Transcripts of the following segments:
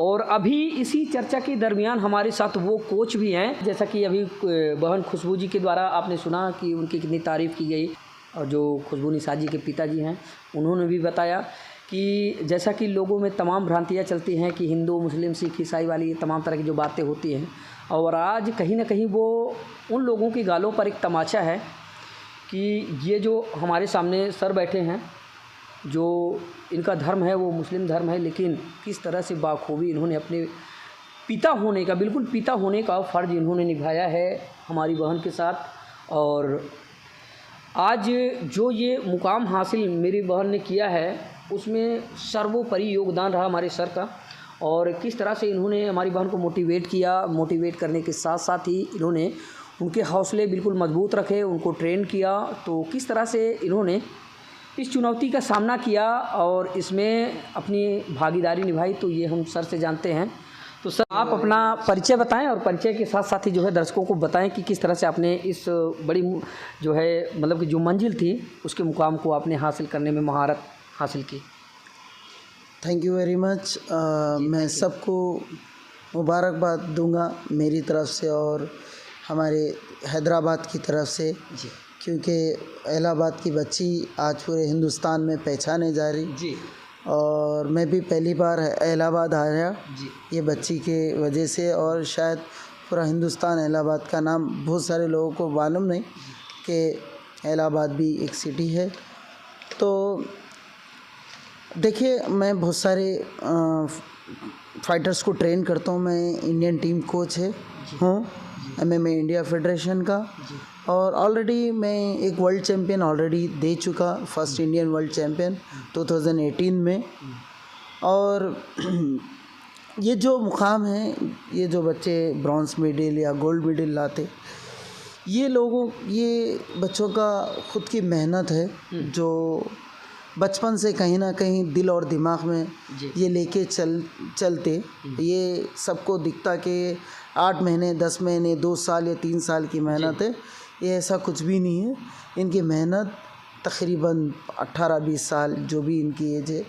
और अभी इसी चर्चा के दरमियान हमारे साथ वो कोच भी हैं, जैसा कि अभी बहन खुशबू जी के द्वारा आपने सुना कि उनकी कितनी तारीफ़ की गई, और जो खुशबू निसार जी के पिताजी हैं उन्होंने भी बताया कि जैसा कि लोगों में तमाम भ्रांतियाँ चलती हैं कि हिंदू, मुस्लिम, सिख, ईसाई वाली तमाम तरह की जो बातें होती हैं, और आज कहीं ना कहीं वो उन लोगों की गालों पर एक तमाचा है कि ये जो हमारे सामने सर बैठे हैं, जो इनका धर्म है वो मुस्लिम धर्म है, लेकिन किस तरह से बाखूबी इन्होंने अपने पिता होने का, बिल्कुल पिता होने का फ़र्ज़ इन्होंने निभाया है हमारी बहन के साथ। और आज जो ये मुकाम हासिल मेरी बहन ने किया है उसमें सर्वोपरि योगदान रहा हमारे सर का, और किस तरह से इन्होंने हमारी बहन को मोटिवेट किया। मोटिवेट करने के साथ साथ ही इन्होंने उनके हौसले बिल्कुल मजबूत रखे, उनको ट्रेन किया। तो किस तरह से इन्होंने इस चुनौती का सामना किया और इसमें अपनी भागीदारी निभाई, तो ये हम सर से जानते हैं। तो सर आप अपना परिचय बताएं, और परिचय के साथ साथ ही जो है दर्शकों को बताएं कि किस तरह से आपने इस बड़ी जो है मतलब कि जो मंजिल थी उसके मुकाम को आपने हासिल करने में महारत हासिल की। Thank you very much. मैं सबको मुबारकबाद दूंगा मेरी तरफ से और हमारे हैदराबाद की तरफ से जी, क्योंकि इलाहाबाद की बच्ची आज पूरे हिंदुस्तान में पहचाने जा रही जी, और मैं भी पहली बार इलाहाबाद आया जी, ये बच्ची के वजह से, और शायद पूरा हिंदुस्तान इलाहाबाद का नाम बहुत सारे लोगों को मालूम नहीं कि इलाहाबाद भी एक सिटी है। तो देखिए, मैं बहुत सारे फाइटर्स को ट्रेन करता हूँ। मैं इंडियन टीम कोच हूँ MMA इंडिया फेडरेशन का, और ऑलरेडी मैं एक वर्ल्ड चैम्पियन ऑलरेडी दे चुका, फर्स्ट इंडियन वर्ल्ड चैम्पियन 2018 में। और ये जो मुकाम है, ये जो बच्चे ब्रॉन्ज मेडल या गोल्ड मेडल लाते, ये बच्चों का खुद की मेहनत है जो बचपन से कहीं ना कहीं दिल और दिमाग में ये लेके चलते। ये सबको दिखता कि 8 महीने, 10 महीने, 2 साल या 3 साल की मेहनत है, ये ऐसा कुछ भी नहीं है। इनकी मेहनत तकरीबन 18-20 साल जो भी इनकी एज है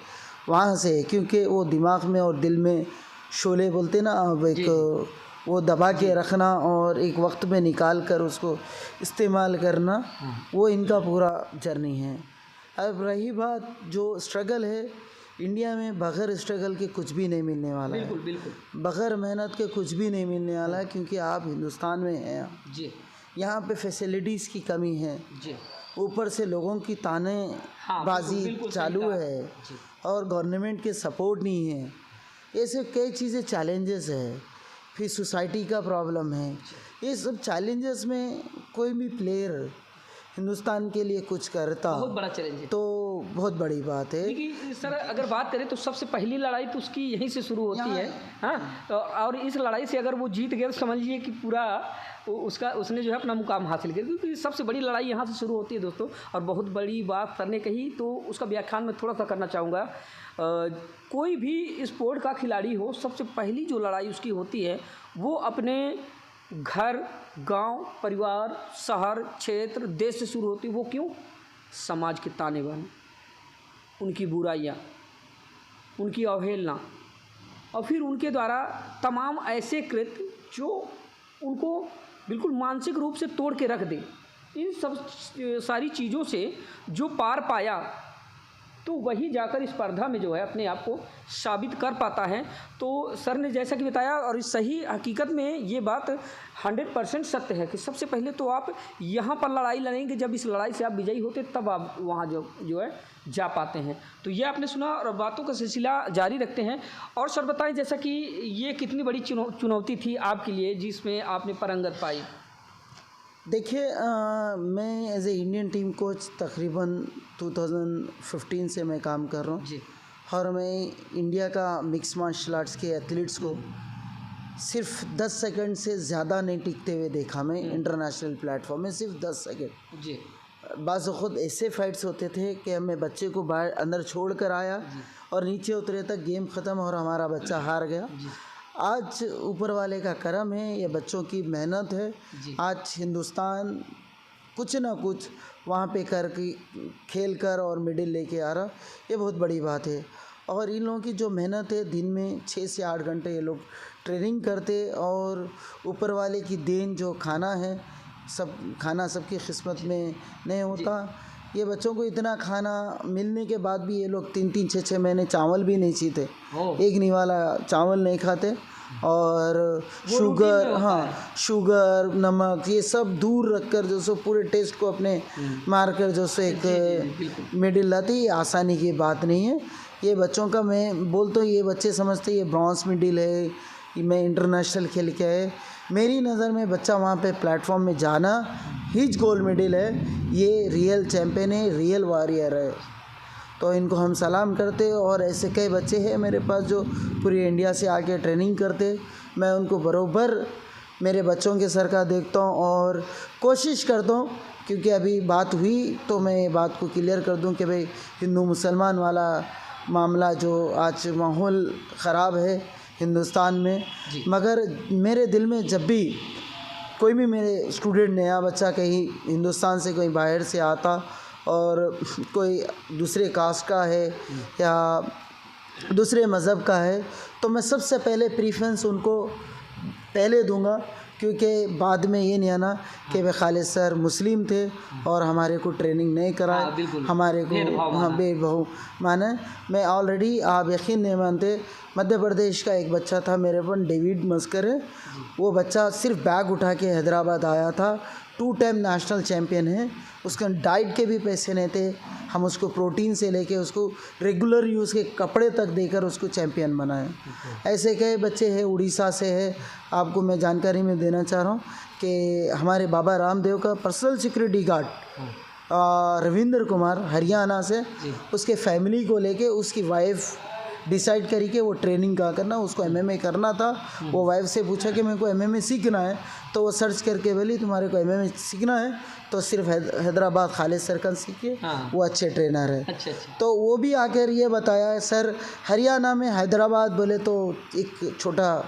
वहाँ से है, क्योंकि वो दिमाग में और दिल में शोले बोलते ना, अब एक वो दबा के रखना और एक वक्त में निकाल कर उसको इस्तेमाल करना, वो इनका पूरा जर्नी है। अब रही बात जो स्ट्रगल है, इंडिया में बग़ैर स्ट्रगल के कुछ भी नहीं मिलने वाला है, बिल्कुल, बग़ैर मेहनत के कुछ भी नहीं मिलने वाला है, क्योंकि आप हिंदुस्तान में हैं जी, यहाँ पे फैसिलिटीज़ की कमी है जी, ऊपर से लोगों की ताने बाजी चालू है और गवर्नमेंट के सपोर्ट नहीं है। ऐसे कई चीज़ें चैलेंजेस है, फिर सोसाइटी का प्रॉब्लम है। ये सब चैलेंजेस में कोई भी प्लेयर हिंदुस्तान के लिए कुछ करता बहुत बड़ा चैलेंज है, तो बहुत बड़ी बात है। देखिए सर, अगर बात करें तो सबसे पहली लड़ाई तो उसकी यहीं से शुरू होती है। हाँ, तो और इस लड़ाई से अगर वो जीत गया तो समझ लीजिए कि पूरा उसने जो है अपना मुकाम हासिल किया, क्योंकि सबसे बड़ी लड़ाई यहाँ से शुरू होती है दोस्तों। और बहुत बड़ी बात सर ने कही, तो उसका व्याख्यान मैं थोड़ा सा करना चाहूँगा। कोई भी स्पोर्ट का खिलाड़ी हो, सबसे पहली जो लड़ाई उसकी होती है वो अपने घर, गांव, परिवार, शहर, क्षेत्र, देश से शुरू होती है। वो क्यों? समाज के ताने बाने, उनकी बुराइयाँ, उनकी अवहेलना, और फिर उनके द्वारा तमाम ऐसे कृत्य जो उनको बिल्कुल मानसिक रूप से तोड़ के रख दे। इन सब सारी चीज़ों से जो पार पाया, तो वही जाकर स्पर्धा में जो है अपने आप को साबित कर पाता है। तो सर ने जैसा कि बताया, और इस सही हकीकत में ये बात 100% सत्य है कि सबसे पहले तो आप यहाँ पर लड़ाई लड़ेंगे, जब इस लड़ाई से आप विजयी होते तब आप वहाँ जो है जा पाते हैं। तो ये आपने सुना, और बातों का सिलसिला जारी रखते हैं। और सर बताएं, जैसा कि ये कितनी बड़ी चुनौती थी आपके लिए जिसमें आपने पारंगत पाई? देखिए, मैं as a Indian team coach तकरीबन 2015 से मैं काम कर रहा हूँ जी, और मैं इंडिया का मिक्स मार्शल आर्ट्स के एथलीट्स को सिर्फ 10 सेकंड से ज़्यादा नहीं टिकते हुए देखा मैं इंटरनेशनल प्लेटफॉर्म में, सिर्फ 10 सेकंड। जी, बाज़ खुद ऐसे फाइट्स होते थे कि मैं बच्चे को बाहर अंदर छोड़ कर आया और नीचे उतरे तक गेम ख़त्म और हमारा बच्चा हार गया। आज ऊपर वाले का करम है, ये बच्चों की मेहनत है। आज हिंदुस्तान कुछ ना कुछ वहाँ पे कर खेल कर और मेडल लेके आ रहा, ये बहुत बड़ी बात है। और इन लोगों की जो मेहनत है, दिन में 6 से 8 घंटे ये लोग ट्रेनिंग करते, और ऊपर वाले की देन जो खाना है, सब खाना सबकी किस्मत में नहीं होता। ये बच्चों को इतना खाना मिलने के बाद भी ये लोग 3-3 6-6 महीने चावल भी नहीं छीते, एक निवाला चावल नहीं खाते, और शुगर, हाँ शुगर नमक ये सब दूर रखकर जो सो पूरे टेस्ट को अपने मारकर जो सो एक मेडल लाते, ये आसानी की बात नहीं है। ये बच्चों का, मैं बोलता हूँ, ये बच्चे समझते ये ब्रॉन्ज मेडल है, मैं इंटरनेशनल खेल के आए। मेरी नज़र में बच्चा वहाँ पे प्लेटफॉर्म में जाना हिज गोल्ड मेडल है, ये रियल चैम्पियन है, रियल वॉरियर है। तो इनको हम सलाम करते, और ऐसे कई बच्चे हैं मेरे पास जो पूरी इंडिया से आके ट्रेनिंग करते। मैं उनको बरोबर मेरे बच्चों के सर का देखता हूँ और कोशिश करता हूँ, क्योंकि अभी बात हुई तो मैं ये बात को क्लियर कर दूँ कि भाई हिंदू मुसलमान वाला मामला जो आज माहौल ख़राब है हिंदुस्तान में, मगर मेरे दिल में जब भी कोई भी मेरे स्टूडेंट नया बच्चा कहीं हिंदुस्तान से कहीं बाहर से आता और कोई दूसरे कास्ट का है या दूसरे मज़हब का है, तो मैं सबसे पहले प्रीफरेंस उनको पहले दूंगा, क्योंकि बाद में ये नहीं आना कि वे खालिद सर मुस्लिम थे और हमारे को ट्रेनिंग नहीं कराए, हमारे को हाँ बेबहू माने। मैं ऑलरेडी, आप यकीन नहीं मानते, मध्य प्रदेश का एक बच्चा था मेरे पास, डेविड मस्कर है, वो बच्चा सिर्फ बैग उठा के हैदराबाद आया था, 2 टाइम नेशनल चैम्पियन है, उसका डाइट के भी पैसे नहीं थे, हम उसको प्रोटीन से लेके उसको रेगुलर यूज़ के कपड़े तक देकर उसको चैम्पियन बनाए। ऐसे कई बच्चे हैं, उड़ीसा से है, आपको मैं जानकारी में देना चाह रहा हूँ कि हमारे बाबा रामदेव का personal security guard Ravindra Kumar Haryana से, उसके फैमिली को लेके उसकी वाइफ डिसाइड करी कि वो ट्रेनिंग कहाँ करना, उसको एमएमए करना था। वो वाइफ से पूछा कि मेरे को एमएमए सीखना है, तो वो सर्च करके बोली तुम्हारे को एमएमए सीखना है तो सिर्फ हैदराबाद खालिद सर का सीखिए, वो अच्छे ट्रेनर है। अच्छा। तो वो भी आकर ये बताया सर, हरियाणा में हैदराबाद बोले तो एक छोटा,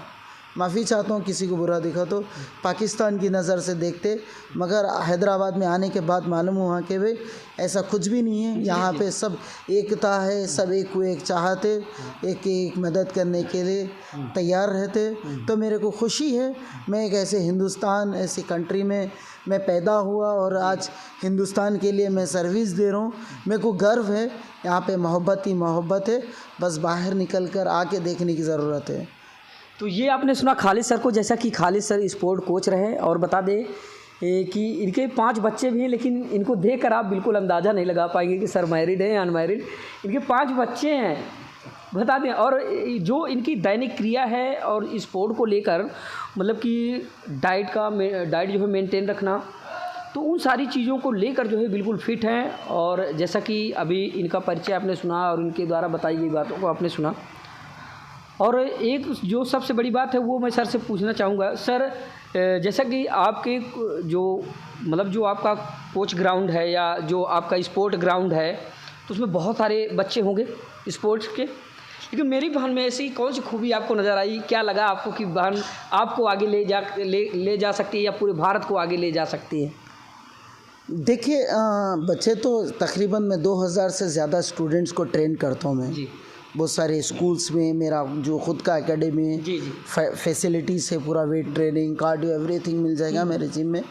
माफ़ी चाहता हूँ किसी को बुरा दिखा तो, पाकिस्तान की नज़र से देखते, मगर हैदराबाद में आने के बाद मालूम हुआ कि भाई ऐसा कुछ भी नहीं है, यहाँ पे सब एकता है, सब एक को एक चाहते, एक मदद करने के लिए तैयार रहते। तो मेरे को खुशी है, मैं एक ऐसे हिंदुस्तान, ऐसी कंट्री में मैं पैदा हुआ और आज हिंदुस्तान के लिए मैं सर्विस दे रहा हूँ। मेरे को गर्व है, यहाँ पे मोहब्बत ही मोहब्बत है, बस बाहर निकल कर आके देखने की ज़रूरत है। तो ये आपने सुना खालिद सर को, जैसा कि खालिद सर स्पोर्ट कोच रहे, और बता दें कि इनके 5 बच्चे भी हैं, लेकिन इनको देखकर आप बिल्कुल अंदाज़ा नहीं लगा पाएंगे कि सर मैरिड हैं या अनमैरिड। इनके 5 बच्चे हैं, बता दें। और जो इनकी दैनिक क्रिया है और स्पोर्ट को लेकर, मतलब कि डाइट जो है मेंटेन रखना, तो उन सारी चीज़ों को लेकर जो है बिल्कुल फिट हैं। और जैसा कि अभी इनका परिचय आपने सुना और इनके द्वारा बताई गई बातों को आपने सुना। और एक जो सबसे बड़ी बात है वो मैं सर से पूछना चाहूँगा, सर जैसा कि आपके जो मतलब जो आपका कोच ग्राउंड है या जो आपका स्पोर्ट ग्राउंड है, तो उसमें बहुत सारे बच्चे होंगे स्पोर्ट्स के, लेकिन मेरी बहन में ऐसी कौन सी खूबी आपको नज़र आई, क्या लगा आपको कि बहन आपको आगे ले जा सकती है या पूरे भारत को आगे ले जा सकती है? देखिए बच्चे तो तकरीबन मैं 2000 से ज़्यादा स्टूडेंट्स को ट्रेन करता हूँ मैं जी। बहुत सारे स्कूल्स में, मेरा जो खुद का एकेडमी है, फैसिलिटीज़ है, पूरा वेट ट्रेनिंग, कार्डियो, एवरीथिंग मिल जाएगा मेरे जिम में।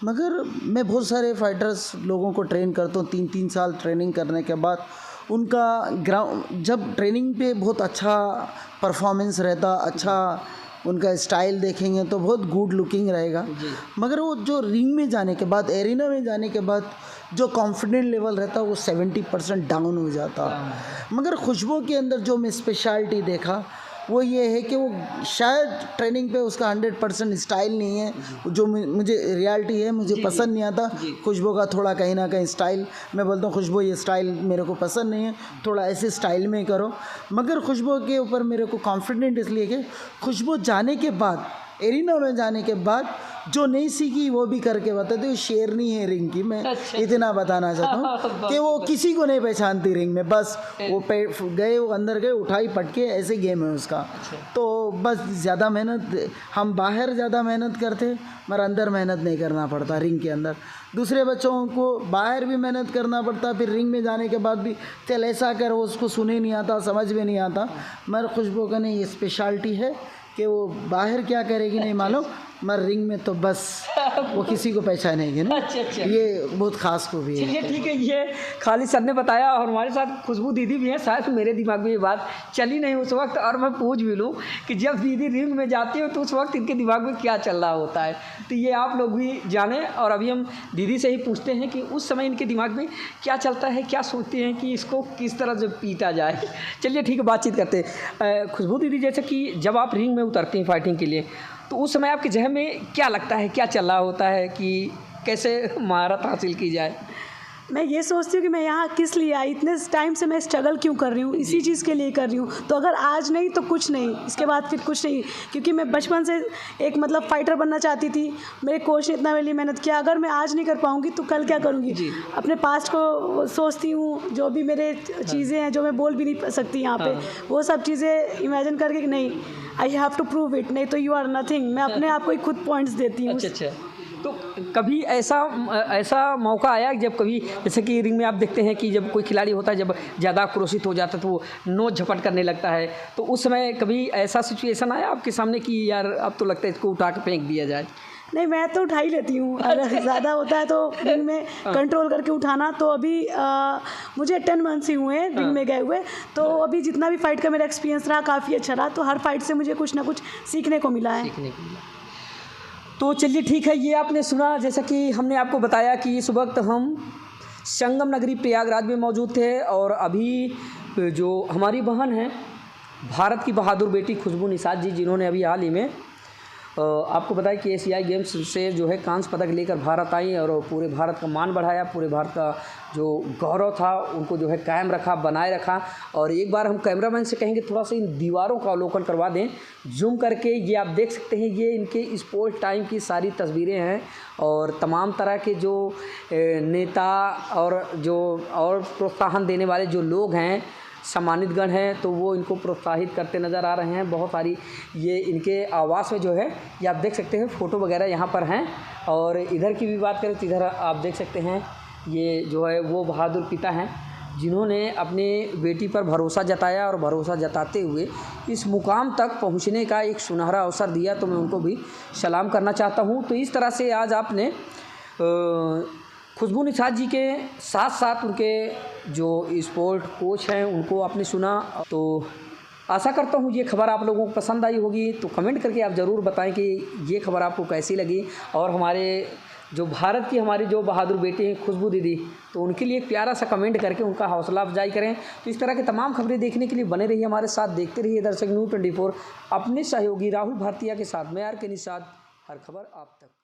मगर मैं बहुत सारे फाइटर्स लोगों को ट्रेन करता हूँ, 3-3 साल ट्रेनिंग करने के बाद उनका ग्राउंड जब ट्रेनिंग पे बहुत अच्छा परफॉर्मेंस रहता, अच्छा उनका स्टाइल देखेंगे तो बहुत गुड लुकिंग रहेगा, मगर वो जो रिंग में जाने के बाद, एरिना में जाने के बाद जो कॉन्फिडेंट लेवल रहता वो 70% डाउन हो जाता। मगर खुशबू के अंदर जो मैं स्पेशलिटी देखा वो ये है कि वो शायद ट्रेनिंग पे उसका 100% स्टाइल नहीं है, जो मुझे रियलिटी है, मुझे पसंद नहीं आता खुशबू का थोड़ा कहीं ना कहीं स्टाइल। मैं बोलता हूँ खुशबू ये स्टाइल मेरे को पसंद नहीं है, थोड़ा ऐसे स्टाइल में करो। मगर खुशबू के ऊपर मेरे को कॉन्फिडेंट इसलिए कि खुशबू जाने के बाद एरिना में जाने के बाद जो नहीं सीखी वो भी करके बताती हूँ। शेरनी है रिंग की, मैं इतना बताना चाहता हूँ कि वो किसी को नहीं पहचानती रिंग में, बस वो गए, वो अंदर गए, उठाई पटके, ऐसे गेम है उसका। तो बस ज़्यादा मेहनत, हम बाहर ज़्यादा मेहनत करते मगर अंदर मेहनत नहीं करना पड़ता रिंग के अंदर। दूसरे बच्चों को बाहर भी मेहनत करना पड़ता, फिर रिंग में जाने के बाद भी चल ऐसा कर, वो उसको सुने नहीं आता, समझ में नहीं आता। मगर खुशबू का नहीं, ये स्पेशलिटी है कि वो बाहर क्या करेगी नहीं मालूम, मगर रिंग में तो बस वो किसी को पहचानेगी ना। अच्छा। ये बहुत ख़ास खूबी है। चलिए ठीक है, ये खालिद सर ने बताया और हमारे साथ खुशबू दीदी भी हैं। शायद मेरे दिमाग में ये बात चली नहीं उस वक्त, और मैं पूछ भी लूँ कि जब दीदी रिंग में जाती हो तो उस वक्त इनके दिमाग में क्या चल रहा होता है, तो ये आप लोग भी जाने। और अभी हम दीदी से ही पूछते हैं कि उस समय इनके दिमाग में क्या चलता है, क्या सोचते हैं कि इसको किस तरह से पीटा जाए। चलिए ठीक है, बातचीत करते हैं। खुशबू दीदी, जैसे कि जब आप रिंग में उतरती हैं फाइटिंग के लिए, तो उस समय आपके जहन में क्या लगता है, क्या चल रहा होता है कि कैसे महारत हासिल की जाए? मैं ये सोचती हूँ कि मैं यहाँ किस लिए आई, इतने टाइम से मैं स्ट्रगल क्यों कर रही हूँ, इसी चीज़ के लिए कर रही हूँ। तो अगर आज नहीं तो कुछ नहीं, इसके बाद फिर कुछ नहीं, क्योंकि मैं बचपन से एक मतलब फ़ाइटर बनना चाहती थी। मेरे कोच ने इतना मेरे लिए मेहनत किया, अगर मैं आज नहीं कर पाऊँगी तो कल क्या करूँगी। अपने पास्ट को सोचती हूँ, जो भी मेरे चीज़ें हैं जो मैं बोल भी नहीं सकती यहाँ पे, वो सब चीज़ें इमेजिन करके कि नहीं, I have to prove it, नहीं तो यू आर नथिंग। मैं अपने आप को ही खुद पॉइंट्स देती हूँ। अच्छा। तो कभी ऐसा मौका आया जब कभी, जैसे कि रिंग में आप देखते हैं कि जब कोई खिलाड़ी होता है, जब ज़्यादा आक्रोशित हो जाता है तो वो नोच झपट करने लगता है, तो उस समय कभी ऐसा सिचुएशन आया आपके सामने कि यार अब तो लगता है इसको उठा के फेंक दिया जाए? नहीं, मैं तो उठा ही लेती हूँ। अगर ज़्यादा होता है तो रिंग में कंट्रोल करके उठाना। तो अभी मुझे 10 मंथ्स ही हुए रिंग में गए हुए, तो अभी जितना भी फाइट का मेरा एक्सपीरियंस रहा काफ़ी अच्छा रहा। तो हर फाइट से मुझे कुछ ना कुछ सीखने को मिला है। तो चलिए ठीक है, ये आपने सुना, जैसा कि हमने आपको बताया कि इस वक्त हम संगम नगरी प्रयागराज में मौजूद थे, और अभी जो हमारी बहन है, भारत की बहादुर बेटी खुशबू निषाद जी, जिन्होंने अभी हाल ही में आपको बताया कि एशियाई गेम्स से जो है कांस्य पदक लेकर भारत आई और पूरे भारत का मान बढ़ाया, पूरे भारत का जो गौरव था उनको जो है कायम रखा, बनाए रखा। और एक बार हम कैमरामैन से कहेंगे थोड़ा सा इन दीवारों का अवलोकन करवा दें जूम करके। ये आप देख सकते हैं, ये इनके स्पोर्ट टाइम की सारी तस्वीरें हैं, और तमाम तरह के जो नेता और जो और प्रोत्साहन देने वाले जो लोग हैं, सम्मानित गण हैं, तो वो इनको प्रोत्साहित करते नज़र आ रहे हैं। बहुत सारी ये इनके आवास में जो है ये आप देख सकते हैं फ़ोटो वगैरह यहाँ पर हैं। और इधर की भी बात करें तो इधर आप देख सकते हैं, ये जो है वो बहादुर पिता हैं जिन्होंने अपनी बेटी पर भरोसा जताया, और भरोसा जताते हुए इस मुकाम तक पहुँचने का एक सुनहरा अवसर दिया। तो मैं उनको भी सलाम करना चाहता हूँ। तो इस तरह से आज आपने खुशबू निषाद जी के साथ साथ उनके जो स्पोर्ट कोच हैं उनको आपने सुना। तो आशा करता हूँ ये खबर आप लोगों को पसंद आई होगी। तो कमेंट करके आप ज़रूर बताएं कि ये खबर आपको कैसी लगी, और हमारे जो भारत की हमारी जो बहादुर बेटी हैं खुशबू दीदी, तो उनके लिए एक प्यारा सा कमेंट करके उनका हौसला अफजाई करें। तो इस तरह की तमाम खबरें देखने के लिए बने रहिए हमारे साथ, देखते रहिए दर्शक न्यूज़ 24 अपने सहयोगी राहुल भारतीय के साथ। मैं आर के निषाद, हर खबर आप तक।